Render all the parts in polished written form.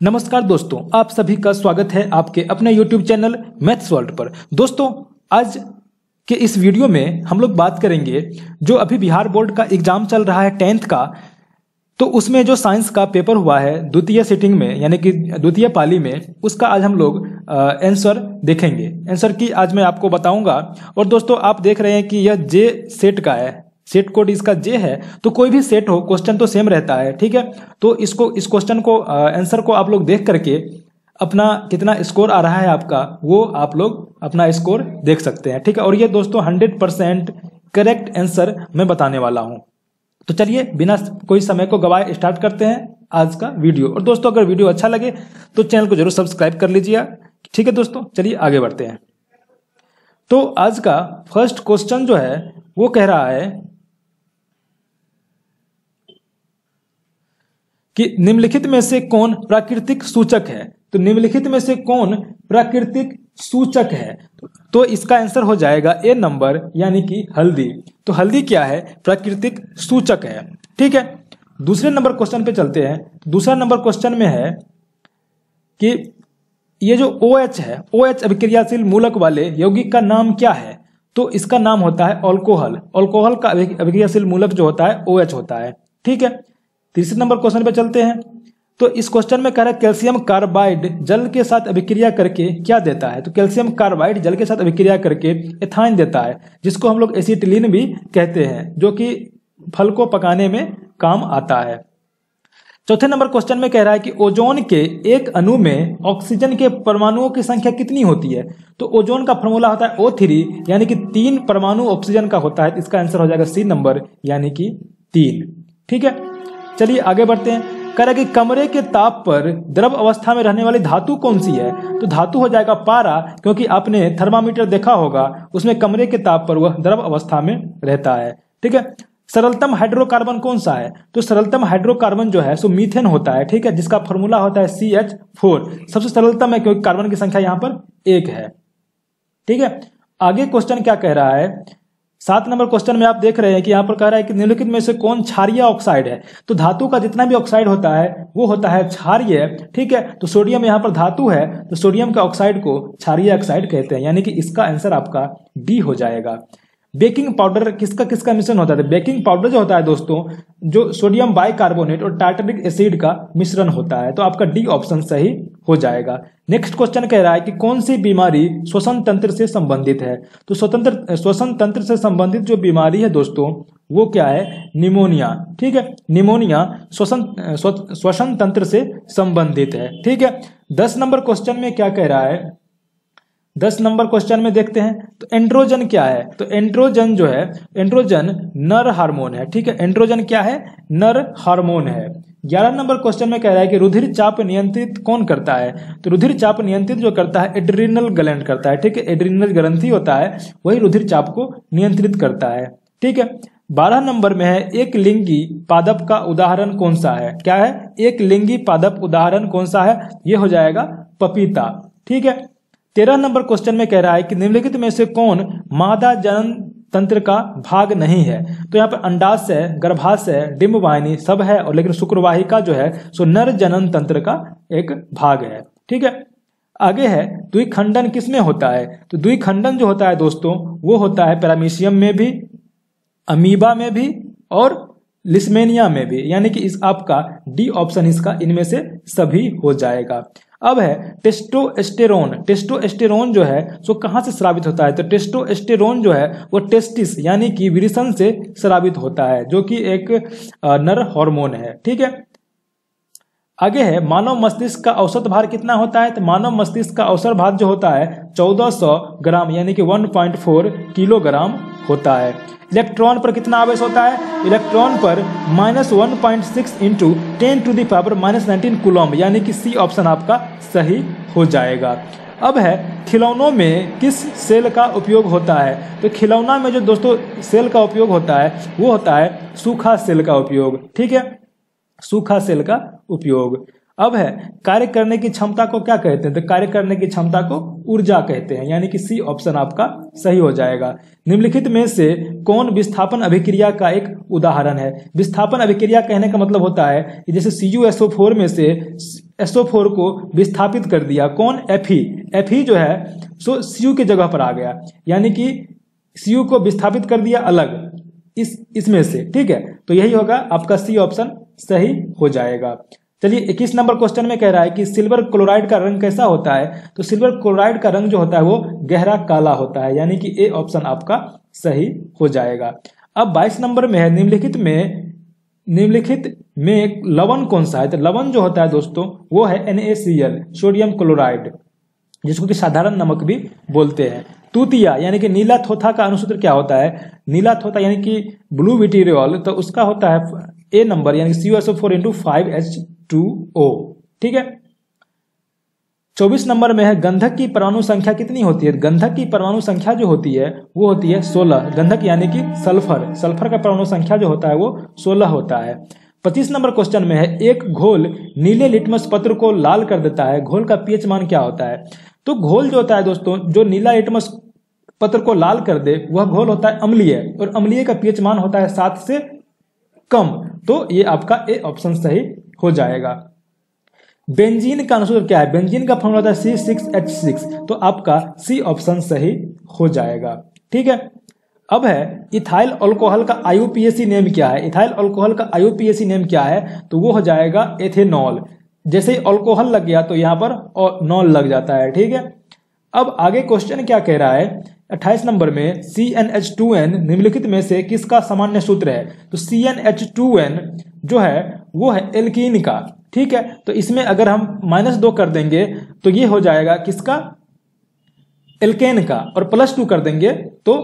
नमस्कार दोस्तों, आप सभी का स्वागत है आपके अपने YouTube चैनल मैथ्स वर्ल्ड पर। दोस्तों, आज के इस वीडियो में हम लोग बात करेंगे जो अभी बिहार बोर्ड का एग्जाम चल रहा है 10th का, तो उसमें जो साइंस का पेपर हुआ है द्वितीय सिटिंग में यानी कि द्वितीय पाली में, उसका आज हम लोग आंसर देखेंगे। आंसर की आज मैं आपको बताऊंगा। और दोस्तों, आप देख रहे हैं कि यह जे सेट का है, सेट कोड इसका जे है, तो कोई भी सेट हो क्वेश्चन तो सेम रहता है, ठीक है। तो इस क्वेश्चन को आंसर को आप लोग देख करके अपना कितना स्कोर आ रहा है आपका, वो आप लोग अपना स्कोर देख सकते हैं, ठीक है। और ये दोस्तों 100% करेक्ट आंसर मैं बताने वाला हूं। तो चलिए बिना कोई समय को गवाए स्टार्ट करते हैं आज का वीडियो। और दोस्तों, अगर वीडियो अच्छा लगे तो चैनल को जरूर सब्सक्राइब कर लीजिए, ठीक है। दोस्तों चलिए आगे बढ़ते हैं। तो आज का फर्स्ट क्वेश्चन जो है वो कह रहा है कि निम्नलिखित में से कौन प्राकृतिक सूचक है। तो निम्नलिखित में से कौन प्राकृतिक सूचक है, तो इसका आंसर हो जाएगा ए नंबर, यानी कि हल्दी। तो हल्दी क्या है? प्राकृतिक सूचक है, ठीक है। दूसरे नंबर क्वेश्चन पे चलते हैं। दूसरा नंबर क्वेश्चन में है कि ये जो OH है, OH अभिक्रियाशील मूलक वाले यौगिक का नाम क्या है? तो इसका नाम होता है अल्कोहल। अल्कोहल का अभिक्रियाशील मूलक जो होता है OH होता है, ठीक है। तीसरे नंबर क्वेश्चन पे चलते हैं। तो इस क्वेश्चन में कह रहा है कैल्शियम कार्बाइड जल के साथ अभिक्रिया करके क्या देता है? तो कैल्शियम कार्बाइड जल के साथ अभिक्रिया करके एथाइन देता है, जिसको हम लोग एसिटिलीन भी कहते हैं, जो कि फल को पकाने में काम आता है। चौथे नंबर क्वेश्चन में कह रहा है कि ओजोन के एक अणु में ऑक्सीजन के परमाणुओं की संख्या कितनी होती है? तो ओजोन का फॉर्मूला होता है O3, यानी कि 3 परमाणु ऑक्सीजन का होता है। इसका आंसर हो जाएगा सी नंबर, यानी कि 3, ठीक है। चलिए आगे बढ़ते हैं। कह रहा है कि कमरे के ताप पर द्रव अवस्था में रहने वाली धातु कौन सी है? तो धातु हो जाएगा पारा, क्योंकि आपने थर्मामीटर देखा होगा, उसमें कमरे के ताप पर वह द्रव अवस्था में रहता है, ठीक है। सरलतम हाइड्रोकार्बन कौन सा है? तो सरलतम हाइड्रोकार्बन जो है सो मीथेन होता है, ठीक है, जिसका फॉर्मूला होता है CH4। सबसे सरलतम है क्योंकि कार्बन की संख्या यहां पर 1 है, ठीक है। आगे क्वेश्चन क्या कह रहा है? 7 नंबर क्वेश्चन में आप देख रहे हैं कि यहाँ पर कह रहा है कि निम्नलिखित में से कौन क्षारीय ऑक्साइड है? तो धातु का जितना भी ऑक्साइड होता है वो होता है क्षारीय, ठीक है। तो सोडियम यहाँ पर धातु है, तो सोडियम के ऑक्साइड को क्षारीय ऑक्साइड कहते हैं, यानी कि इसका आंसर आपका डी हो जाएगा। बेकिंग पाउडर किसका किसका मिश्रण होता है? बेकिंग पाउडर जो होता है दोस्तों, जो सोडियम बाइकार्बोनेट और टार्टरिक एसिड का मिश्रण होता है। तो आपका डी ऑप्शन सही हो जाएगा। नेक्स्ट क्वेश्चन कह रहा है कि कौन सी बीमारी श्वसन तंत्र से संबंधित है? तो श्वसन तंत्र से संबंधित जो बीमारी है दोस्तों वो क्या है? निमोनिया, ठीक है। निमोनिया श्वसन तंत्र से संबंधित है, ठीक है। 10 नंबर क्वेश्चन में क्या कह रहा है? 10 नंबर क्वेश्चन में देखते हैं। तो एंड्रोजन क्या है? तो एंड्रोजन जो है, एंड्रोजन नर हार्मोन है, ठीक है। एंड्रोजन क्या है? नर हार्मोन है। 11 नंबर क्वेश्चन में कह रहा है कि रुधिर चाप नियंत्रित कौन करता है? तो रुधिर चाप नियंत्रित जो करता है एड्रिनल ग्लैंड करता है, ठीक है। एड्रिनल ग्रंथि होता है, वही रुधिर चाप को नियंत्रित करता है, ठीक है। 12 नंबर में है एक लिंगी पादप का उदाहरण कौन सा है? क्या है? एक लिंगी पादप उदाहरण कौन सा है? ये हो जाएगा पपीता, ठीक है। 13 नंबर क्वेश्चन में कह रहा है कि निम्नलिखित में से कौन मादा जनन तंत्र का भाग नहीं है? तो यहाँ पर अंडाशय, गर्भाशय, डिंबवाहिनी सब है, और लेकिन शुक्रवाहिका जो है सो नर जनन तंत्र का एक भाग है, ठीक है। आगे है द्विखंडन किसमें होता है? तो द्विखंडन जो होता है दोस्तों वो होता है पैरामीशियम में भी, अमीबा में भी और लिस्मेनिया में भी, यानी कि इस आपका डी ऑप्शन इसका इनमें से सभी हो जाएगा। अब है टेस्टोस्टेरोन। टेस्टोस्टेरोन जो है सो कहां से स्रावित होता है? तो टेस्टोस्टेरोन जो है वो टेस्टिस यानी कि वृषण से स्रावित होता है, जो कि एक नर हार्मोन है, ठीक है। आगे है मानव मस्तिष्क का औसत भार कितना होता है? तो मानव मस्तिष्क का औसत भार जो होता है 1400 ग्राम, यानी कि 1.4 किलोग्राम होता है। इलेक्ट्रॉन पर कितना आवेश होता है? इलेक्ट्रॉन पर -1.6 इंटू 10⁻⁻19 कूलम, यानी कि सी ऑप्शन आपका सही हो जाएगा। अब है खिलौनों में किस सेल का उपयोग होता है? तो खिलौना में जो दोस्तों सेल का उपयोग होता है वो होता है सूखा सेल का उपयोग, ठीक है, सूखा सेल का उपयोग। अब है कार्य करने की क्षमता को क्या कहते हैं? तो कार्य करने की क्षमता को ऊर्जा कहते हैं, यानी कि सी ऑप्शन आपका सही हो जाएगा। निम्नलिखित में से कौन विस्थापन अभिक्रिया का एक उदाहरण है? विस्थापन अभिक्रिया कहने का मतलब होता है कि जैसे CuSO4 में से SO4 को विस्थापित कर दिया, कौन? Fe जो है सो Cu की जगह पर आ गया, यानी कि Cu को विस्थापित कर दिया अलग इसमें से, ठीक है। तो यही होगा आपका सी ऑप्शन सही हो जाएगा। चलिए 21 नंबर क्वेश्चन में कह रहा है कि सिल्वर क्लोराइड का रंग कैसा होता है, तो सिल्वर क्लोराइड का रंग जो होता है वो गहरा काला होता है, यानी कि ए ऑप्शन आपका सही हो जाएगा। अब 22 नंबर में है निम्नलिखित में लवण कौन सा है, तो लवण जो होता है दोस्तों वो है NaCl सोडियम क्लोराइड, जिसको कि साधारण नमक भी बोलते हैं। तूतिया यानी कि नीला थोथा का अनुसूत्र क्या होता है, नीला थोथा यानी कि ब्लू विटिरियोल, तो उसका होता है ए नंबर यानी CuSO4 × 5H2O, ठीक है। 24 नंबर में है गंधक की परमाणु संख्या कितनी होती है, गंधक की परमाणु संख्या जो होती है वो होती है 16, गंधक यानी कि सल्फर का परमाणु संख्या जो होता है वो 16 होता है। 25 नंबर क्वेश्चन में है एक घोल नीले लिटमस पत्र को लाल कर देता है, घोल का पीएच मान क्या होता है, तो घोल जो होता है दोस्तों जो नीला लिटमस पत्र को लाल कर दे वह घोल होता है अम्लीय, और अम्लीय का पीएच मान होता है 7 से कम, तो ये आपका ए ऑप्शन सही हो जाएगा। बेंजीन का अनुसूत्र क्या है, बेंजीन का फॉर्मूला होता है C6H6, तो आपका सी ऑप्शन सही हो जाएगा, ठीक है। अब है इथाइल अल्कोहल का IUPAC नेम क्या है, इथाइल अल्कोहल का IUPAC नेम क्या है, तो वो हो जाएगा एथेनॉल। जैसे ही अल्कोहल लग गया तो यहाँ पर नॉल लग जाता है, ठीक है। अब आगे क्वेश्चन क्या कह रहा है 28 नंबर में CnH2n निम्नलिखित में से किसका सामान्य सूत्र है, तो CnH2n जो है वो है एल्कीन का, ठीक है। तो इसमें अगर हम -2 कर देंगे तो ये हो जाएगा किसका, एल्केन का, और +2 कर देंगे तो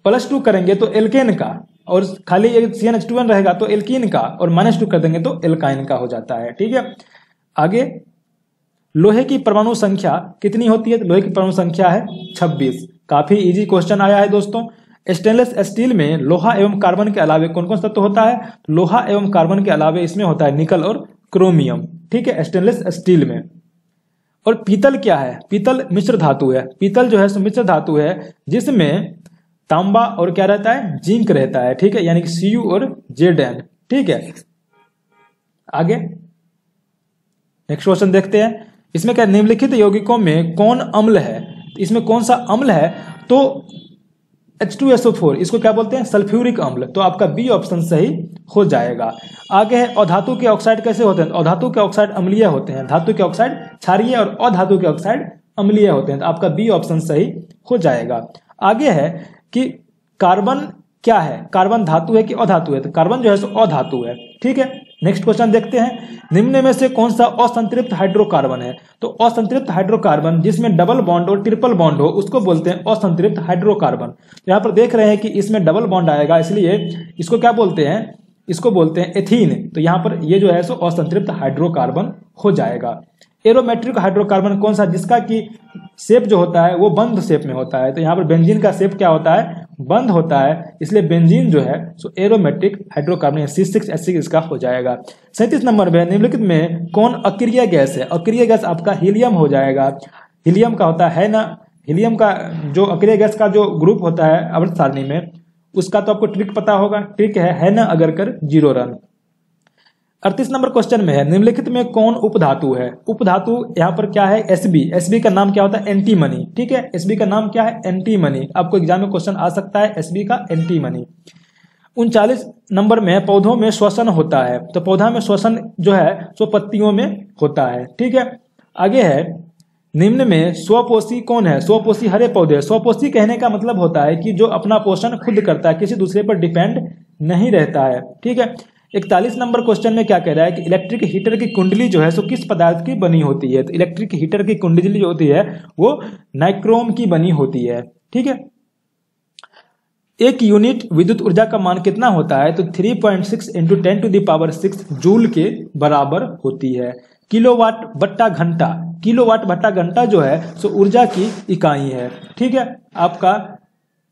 +2 करेंगे तो एल्केन का, और खाली CnH2n रहेगा तो एल्कीन का, और -2 कर देंगे तो एल्काइन का हो जाता है, ठीक है। आगे लोहे की परमाणु संख्या कितनी होती है, तो लोहे की परमाणु संख्या है 26। काफी इजी क्वेश्चन आया है दोस्तों। स्टेनलेस स्टील में लोहा एवं कार्बन के अलावे कौन कौन सा तत्व होता है, लोहा एवं कार्बन के अलावे इसमें होता है निकल और क्रोमियम, ठीक है, स्टेनलेस स्टील में। और पीतल क्या है, पीतल मिश्र धातु है, पीतल जो है मिश्र धातु है जिसमें तांबा और क्या रहता है, जिंक रहता है, ठीक है, यानी कि Cu और Zn, ठीक है। आगे नेक्स्ट क्वेश्चन देखते हैं। इसमें क्या निम्नलिखित यौगिकों में कौन अम्ल है, इसमें कौन सा अम्ल है, तो H2SO4 इसको क्या बोलते हैं, सल्फ्यूरिक अम्ल, तो आपका बी ऑप्शन सही हो जाएगा। आगे है अधातु के ऑक्साइड कैसे होते हैं, अधातु के ऑक्साइड अम्लीय होते हैं, धातु के ऑक्साइड क्षारीय और अधातु के ऑक्साइड अम्लीय होते हैं, तो आपका बी ऑप्शन सही हो जाएगा। आगे है कि कार्बन क्या है, कार्बन धातु है कि अधातु है, तो कार्बन जो है सो अधातु है, ठीक है। नेक्स्ट क्वेश्चन देखते हैं। निम्न में से कौन सा असंतृप्त हाइड्रोकार्बन है, तो असंतृप्त हाइड्रोकार्बन जिसमें डबल बॉन्ड और ट्रिपल बॉन्ड हो उसको बोलते हैं असंतृप्त हाइड्रोकार्बन। यहाँ पर देख रहे हैं कि इसमें डबल बॉन्ड आएगा, इसलिए इसको क्या बोलते हैं, इसको बोलते हैं एथीन, तो यहाँ पर ये जो है सो असंतृप्त हाइड्रोकार्बन हो जाएगा। एरोमेट्रिक हाइड्रोकार्बन कौन सा, जिसका कि शेप जो होता है वो बंद शेप में होता है, तो यहाँ पर बेंजीन का शेप क्या होता है, बंद होता है, इसलिए बेंजीन जो है सो एरोमेट्रिक हाइड्रोकार्बन C6H6 इसका हो जाएगा। 37 नंबर में निम्नलिखित में कौन अक्रिय गैस है, अक्रिय गैस आपका हीलियम हो जाएगा। हीलियम का होता है ना, हीलियम का जो अक्रिय गैस का जो ग्रुप होता है आवर्त सारणी में, उसका तो आपको ट्रिक पता होगा, ट्रिक है ना अगर कर 0 रन। 38 नंबर क्वेश्चन में है निम्नलिखित में कौन उपधातु है, उपधातु यहाँ पर क्या है, एसबी का नाम क्या होता है, एंटीमनी, ठीक है, एसबी का नाम क्या है, एंटीमनी, आपको एग्जाम में क्वेश्चन आ सकता है एसबी का एंटीमनी। 39 नंबर में पौधों में श्वसन होता है, तो पौधा में श्वसन जो है सो पत्तियों में होता है, ठीक है। आगे है निम्न में स्वपोषी कौन है, स्वपोषी हरे पौधे, स्वपोषी कहने का मतलब होता है कि जो अपना पोषण खुद करता है, किसी दूसरे पर डिपेंड नहीं रहता है, ठीक है। 41 नंबर क्वेश्चन में क्या कह रहा है कि इलेक्ट्रिक हीटर की कुंडली जो है सो किस पदार्थ की बनी होती है, तो इलेक्ट्रिक हीटर की कुंडली जो होती है वो नाइक्रोम की बनी होती है, ठीक है। 1 यूनिट विद्युत ऊर्जा का मान कितना होता है, तो 3.6 × 10⁶ जूल के बराबर होती है। किलोवाट बट्टा घंटा, किलोवाट बट्टा घंटा जो है सो ऊर्जा की इकाई है, ठीक है, आपका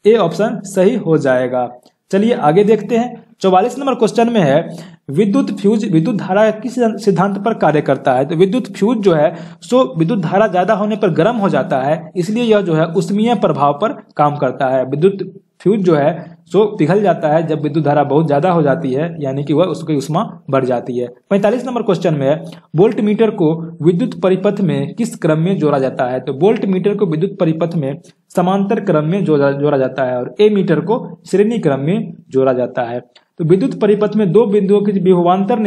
ए ऑप्शन सही हो जाएगा। चलिए आगे देखते हैं। 44 नंबर क्वेश्चन में है विद्युत फ्यूज विद्युत धारा किस सिद्धांत पर कार्य करता है, तो विद्युत फ्यूज जो है सो विद्युत धारा ज्यादा होने पर गर्म हो जाता है, इसलिए यह जो है उष्मीय प्रभाव पर काम करता है। विद्युत फ्यूज जो है सो पिघल जाता है जब विद्युत धारा बहुत ज्यादा हो जाती है, यानी कि वह उसकी ऊष्मा बढ़ जाती है। 45 नंबर क्वेश्चन में है वोल्ट मीटर को विद्युत परिपथ में किस क्रम में जोड़ा जाता है। तो वोल्ट मीटर को विद्युत परिपथ में समांतर क्रम में जोड़ा जाता है और ए मीटर को श्रेणी क्रम में जोड़ा जाता है। तो विद्युत परिपथ में दो बिंदुओं के विभवांतर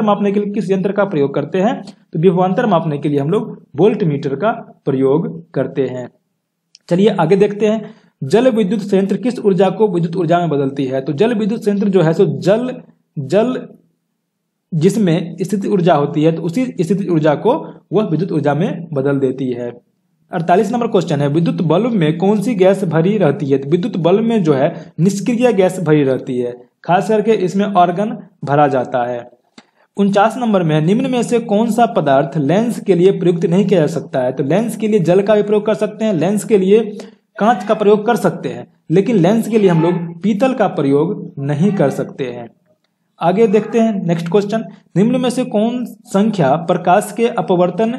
मापने के लिए किस यंत्र का प्रयोग करते हैं। तो विभवांतर मापने के लिए हम लोग वोल्ट मीटर का प्रयोग करते हैं। चलिए आगे देखते हैं जल विद्युत संयंत्र किस ऊर्जा को विद्युत ऊर्जा में बदलती है। तो जल विद्युत संयंत्र जो है सो जल जिसमें स्थिति ऊर्जा होती है तो उसी स्थिति ऊर्जा को वह विद्युत ऊर्जा में बदल देती है। 48 नंबर क्वेश्चन है विद्युत बल्ब में कौन सी गैस भरी रहती है। तो विद्युत बल्ब में जो है निष्क्रिय गैस भरी रहती है, खास करके इसमें आर्गन भरा जाता है। 49 नंबर में निम्न में से कौन सा पदार्थ लेंस के लिए प्रयुक्त नहीं किया जा सकता है। तो लेंस के लिए जल का भी प्रयोग कर सकते हैं, लेंस के लिए कांच का प्रयोग कर सकते हैं, लेकिन लेंस के लिए हम लोग पीतल का प्रयोग नहीं कर सकते हैं। आगे देखते हैं नेक्स्ट क्वेश्चन, निम्न में से कौन संख्या प्रकाश के अपवर्तन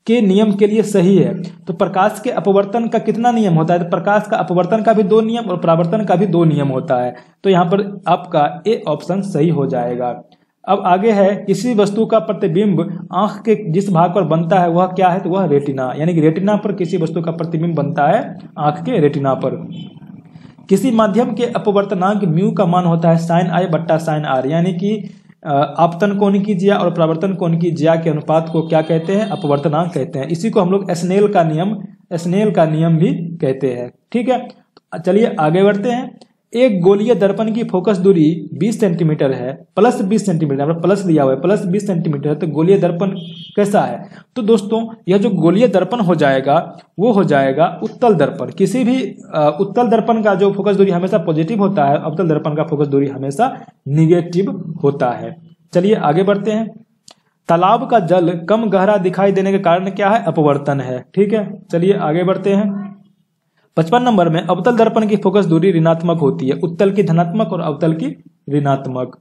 के नियम के लिए सही है। तो प्रकाश के अपवर्तन का कितना नियम होता है। तो प्रकाश का अपवर्तन का भी 2 नियम और परावर्तन का भी 2 नियम होता है। तो यहाँ पर आपका ए ऑप्शन सही हो जाएगा। अब आगे है किसी वस्तु का प्रतिबिंब आंख के जिस भाग पर बनता है वह क्या है। तो वह रेटिना, यानी कि रेटिना पर किसी वस्तु का प्रतिबिंब बनता है आंख के रेटिना पर। किसी माध्यम के अपवर्तनांक म्यू का मान होता है sin i बट्टा sin r, यानी कि आपतन कोण की ज्या और परावर्तन कोण की ज्या के अनुपात को क्या कहते हैं, अपवर्तनांक कहते हैं। इसी को हम लोग स्नेल का नियम भी कहते हैं। ठीक है, चलिए आगे बढ़ते हैं। एक गोलीय दर्पण की फोकस दूरी 20 सेंटीमीटर है, प्लस 20 सेंटीमीटर, प्लस दिया हुआ है, प्लस 20 सेंटीमीटर है। तो गोलीय दर्पण कैसा है। तो दोस्तों यह जो गोलीय दर्पण हो जाएगा वो हो जाएगा उत्तल दर्पण। किसी भी उत्तल दर्पण का जो फोकस दूरी हमेशा पॉजिटिव होता है, अवतल दर्पण का फोकस दूरी हमेशा निगेटिव होता है। चलिए आगे बढ़ते हैं। तालाब का जल कम गहरा दिखाई देने के कारण क्या है, अपवर्तन है। ठीक है, चलिए आगे बढ़ते हैं। 55 नंबर में अवतल दर्पण की फोकस दूरी ऋणात्मक होती है, उत्तल की धनात्मक और अवतल की ऋणात्मक।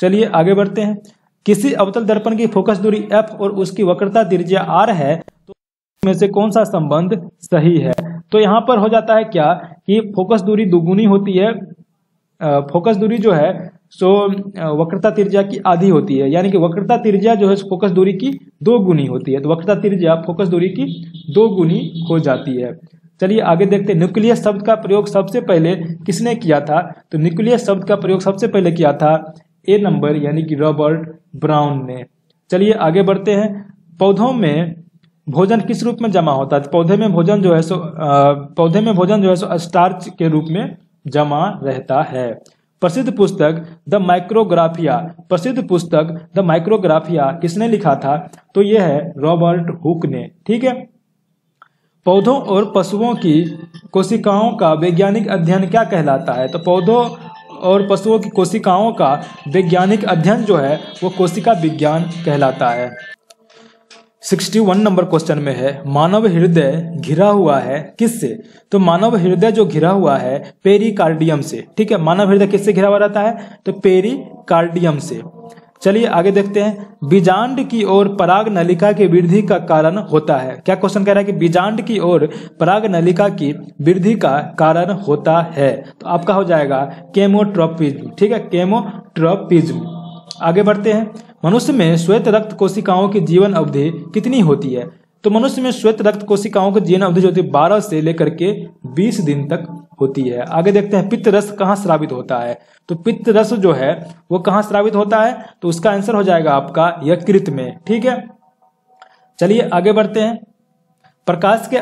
चलिए आगे बढ़ते हैं। किसी अवतल दर्पण की फोकस दूरी f और उसकी वक्रता त्रिज्या r है, तो में से कौन सा संबंध सही है। तो यहाँ पर हो जाता है क्या कि फोकस दूरी दुगुनी होती है, फोकस दूरी जो है सो वक्रता त्रिज्या की आधी होती है, यानी कि वक्रता त्रिज्या जो है फोकस दूरी की 2 गुनी होती है। तो वक्रता त्रिज्या फोकस दूरी की 2 गुनी हो जाती है। चलिए आगे देखते हैं। न्यूक्लियस शब्द का प्रयोग सबसे पहले किसने किया था। तो न्यूक्लियस शब्द का प्रयोग सबसे पहले किया था ए नंबर, यानी कि रॉबर्ट ब्राउन ने। चलिए आगे बढ़ते हैं। पौधों में भोजन किस रूप में जमा होता है। पौधे में भोजन जो है सो स्टार्च के रूप में जमा रहता है। प्रसिद्ध पुस्तक द माइक्रोग्राफिया किसने लिखा था। तो यह है रॉबर्ट हुक ने। ठीक है, पौधों और पशुओं की कोशिकाओं का वैज्ञानिक अध्ययन क्या कहलाता है। तो पौधों और पशुओं की कोशिकाओं का वैज्ञानिक अध्ययन जो है वो कोशिका विज्ञान कहलाता है। 61 नंबर क्वेश्चन में है मानव हृदय घिरा हुआ है किससे। तो मानव हृदय जो घिरा हुआ है पेरिकार्डियम से। ठीक है, मानव हृदय किससे घिरा हुआ रहता है। तो पेरिकार्डियम से। चलिए आगे देखते हैं। बीजांड की ओर पराग नलिका की वृद्धि का कारण होता है। क्या क्वेश्चन कह रहा है कि बीजांड की ओर पराग नलिका की वृद्धि का कारण होता है। तो आपका हो जाएगा केमोट्रोपिज्म। ठीक है, केमोट्रोपिज्म। आगे बढ़ते हैं। मनुष्य में श्वेत रक्त कोशिकाओं की जीवन अवधि कितनी होती है। तो मनुष्य में श्वेत रक्त कोशिकाओं की जीवन अवधि जो होती है 12 से लेकर के 20 दिन तक होती है। आगे देखते हैं पित्त रस कहाँ स्रावित होता है। तो पित्त रस जो है वो कहाँ स्रावित होता है। तो उसका आंसर हो जाएगा आपका यकृत में। ठीक है, चलिए आगे बढ़ते हैं। प्रकाश के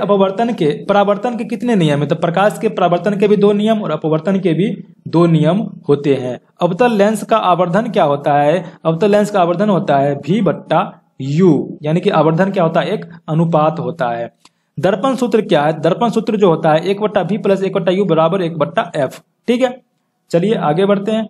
परावर्तन के कितने नियम है। तो प्रकाश के परावर्तन के भी 2 नियम और अपवर्तन के भी 2 नियम होते हैं। अवतल लेंस का आवर्धन क्या होता है। अवतल लेंस का आवर्धन होता है v/u, यानी कि आवर्धन क्या होता है, एक अनुपात होता है। दर्पण सूत्र क्या है। दर्पण सूत्र जो होता है 1/v + 1/u बराबर 1/f। ठीक है, चलिए आगे बढ़ते हैं।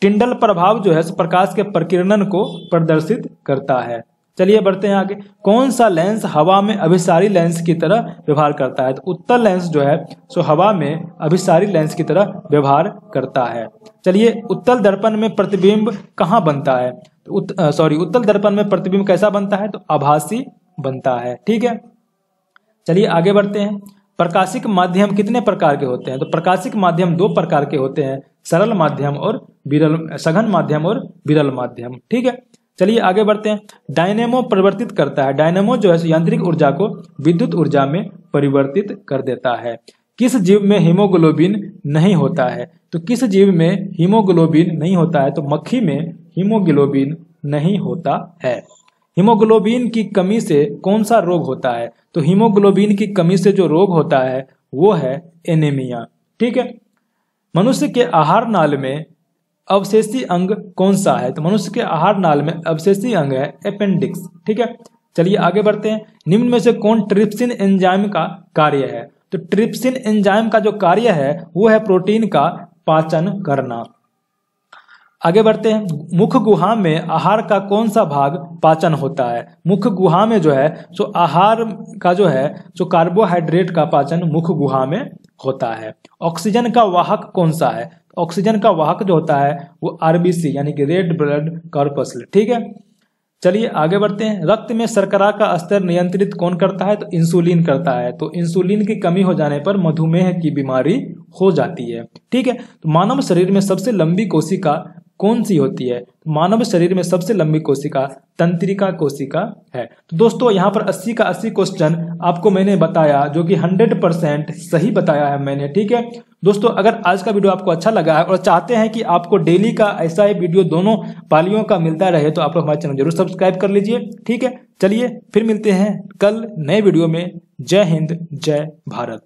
टिंडल प्रभाव जो है प्रकाश के प्रकीर्णन को प्रदर्शित करता है। चलिए बढ़ते हैं आगे। कौन सा लेंस हवा में अभिसारी लेंस की तरह व्यवहार करता है। तो उत्तल लेंस जो है सो हवा में अभिसारी लेंस की तरह व्यवहार करता है। चलिए उत्तल दर्पण में प्रतिबिंब कहाँ बनता है। उत्तल दर्पण में प्रतिबिंब कैसा बनता है। तो आभासी बनता है। ठीक है, चलिए आगे बढ़ते हैं। प्रकाशिक माध्यम कितने प्रकार के होते हैं? तो प्रकाशिक माध्यम 2 प्रकार के होते हैं, सरल माध्यम और विरल, सघन माध्यम और विरल माध्यम। ठीक है, चलिए आगे बढ़ते हैं। डायनेमो परिवर्तित करता है, डायनेमो जो है यांत्रिक ऊर्जा को विद्युत ऊर्जा में परिवर्तित कर देता है। किस जीव में हीमोग्लोबिन नहीं होता है? तो किस जीव में हीमोग्लोबिन नहीं होता है? तो मक्खी में हीमोग्लोबिन नहीं होता है। हीमोग्लोबिन की कमी से कौन सा रोग होता है? तो हीमोग्लोबिन की कमी से जो रोग होता है वो है एनीमिया। ठीक है, मनुष्य के आहार नाल में अवशेषी अंग कौन सा है? तो मनुष्य के आहार नाल में अवशेषी अंग है अपेंडिक्स। ठीक है, चलिए आगे बढ़ते हैं। निम्न में से कौन ट्रिप्सिन एंजाइम का कार्य है? तो ट्रिप्सिन एंजाइम का जो कार्य है वो है प्रोटीन का पाचन करना। आगे बढ़ते हैं। मुख गुहा में आहार का कौन सा भाग पाचन होता है? मुख गुहा में जो है जो आहार का जो है जो कार्बोहाइड्रेट का पाचन मुख गुहा में होता है। ऑक्सीजन का वाहक कौन सा है? ऑक्सीजन का वाहक जो होता है वो आरबीसी यानी कि रेड ब्लड कॉर्पस्कल। ठीक है, चलिए आगे बढ़ते हैं। रक्त में शर्करा का स्तर नियंत्रित कौन करता है? तो इंसुलिन करता है। तो इंसुलिन की कमी हो जाने पर मधुमेह की बीमारी हो जाती है। ठीक है, तो मानव शरीर में सबसे लंबी कोशिका कौन सी होती है? मानव शरीर में सबसे लंबी कोशिका तंत्रिका कोशिका है। तो दोस्तों यहाँ पर 80 का 80 क्वेश्चन आपको मैंने बताया, जो कि 100% सही बताया है मैंने। ठीक है दोस्तों, अगर आज का वीडियो आपको अच्छा लगा है और चाहते हैं कि आपको डेली का ऐसा ही वीडियो दोनों पालियों का मिलता रहे तो आप लोग हमारे चैनल जरूर सब्सक्राइब कर लीजिए। ठीक है, चलिए फिर मिलते हैं कल नए वीडियो में। जय हिंद, जय भारत।